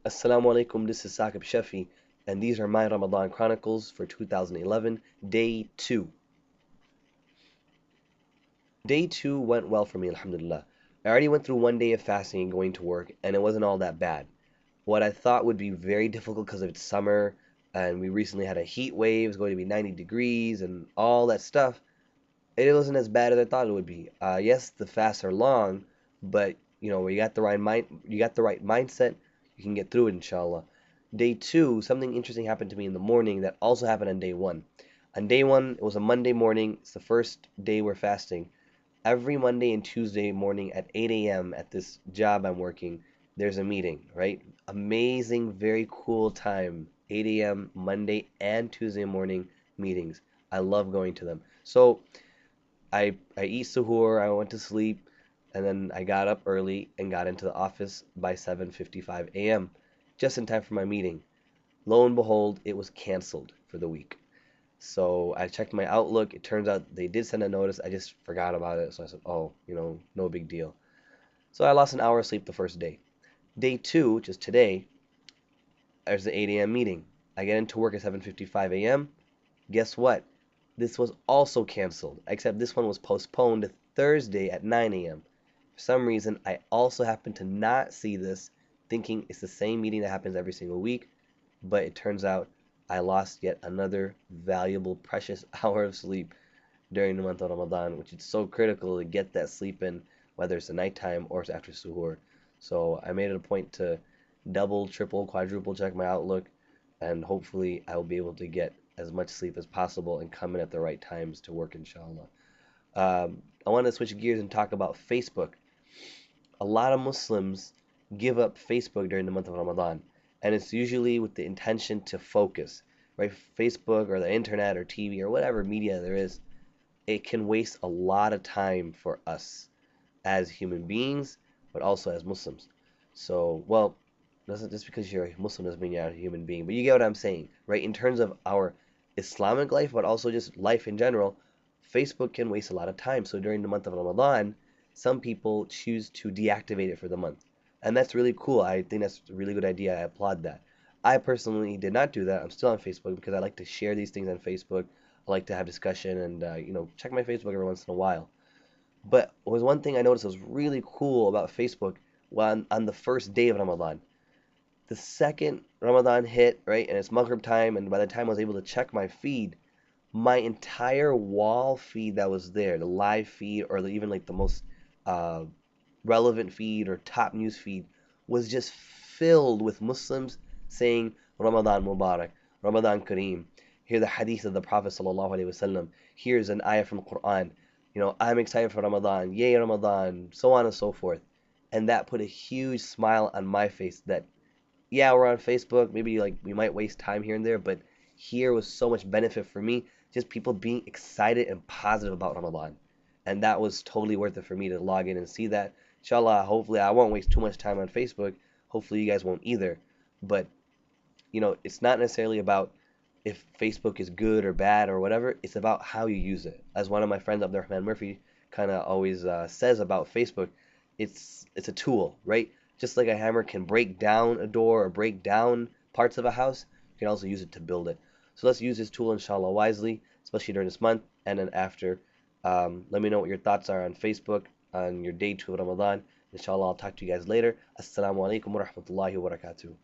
Assalamu alaikum, this is Saqib Shafi, and these are my Ramadan Chronicles for 2011, Day 2. Day 2 went well for me, alhamdulillah. I already went through one day of fasting and going to work, and it wasn't all that bad. What I thought would be very difficult because it's summer, and we recently had a heat wave, it's going to be 90 degrees, and all that stuff, it wasn't as bad as I thought it would be. Yes, the fasts are long, but you got the right mindset, you can get through it, inshallah. Day 2, something interesting happened to me in the morning that also happened on day 1. On day 1, it was a Monday morning. It's the first day we're fasting. Every Monday and Tuesday morning at 8 a.m. at this job I'm working, there's a meeting, right? Amazing, very cool time. 8 a.m. Monday and Tuesday morning meetings. I love going to them. So I eat suhoor, I went to sleep, and then I got up early and got into the office by 7:55 a.m. just in time for my meeting. Lo and behold, it was canceled for the week. So I checked my Outlook. It turns out they did send a notice. I just forgot about it. So I said, oh, no big deal. So I lost an hour of sleep the first day. Day 2, which is today, there's the 8 a.m. meeting. I get into work at 7:55 a.m. Guess what? This was also canceled, except this one was postponed to Thursday at 9 a.m. For some reason, I also happened to not see this, thinking it's the same meeting that happens every single week, but it turns out I lost yet another valuable, precious hour of sleep during the month of Ramadan, which is so critical to get that sleep in, whether it's the nighttime or it's after suhoor. So I made it a point to double, triple, quadruple check my Outlook, and hopefully I will be able to get as much sleep as possible and come in at the right times to work, inshallah. I want to switch gears and talk about Facebook. A lot of Muslims give up Facebook during the month of Ramadan, and it's usually with the intention to focus, right? Facebook or the internet or TV or whatever media there is, it can waste a lot of time for us as human beings, but also as Muslims. So, well, doesn't just because you're a Muslim doesn't mean you're not a human being, but you get what I'm saying, right? In terms of our Islamic life, but also just life in general, Facebook can waste a lot of time. So during the month of Ramadan, some people choose to deactivate it for the month. And that's really cool. I think that's a really good idea. I applaud that. I personally did not do that. I'm still on Facebook because I like to share these things on Facebook. I like to have discussion and check my Facebook every once in a while. But was one thing I noticed was really cool about Facebook on the first day of Ramadan. The second Ramadan hit, right, and it's Maghrib time, and by the time I was able to check my feed, my entire wall feed that was there, the live feed or even like the most uh, relevant feed or top news feed, was just filled with Muslims saying Ramadan Mubarak, Ramadan Kareem. Hear the hadith of the Prophet sallallahu alaihi wasallam. Here's an ayah from the Quran. I'm excited for Ramadan. Yay Ramadan, so on and so forth. And that put a huge smile on my face that yeah, we're on Facebook. Maybe like we might waste time here and there, but here was so much benefit for me. Just people being excited and positive about Ramadan. And that was totally worth it for me to log in and see that. Inshallah, hopefully I won't waste too much time on Facebook. Hopefully you guys won't either. But, it's not necessarily about if Facebook is good or bad or whatever. It's about how you use it. As one of my friends, Abdurrahman Murphy, kind of always says about Facebook, it's a tool, right? Just like a hammer can break down a door or break down parts of a house, you can also use it to build it. So let's use this tool, inshallah, wisely, especially during this month and then after. Let me know what your thoughts are on Facebook on your day 2 of Ramadan. Inshallah, I'll talk to you guys later. Assalamu alaikum wa rahmatullahi wa barakatuh.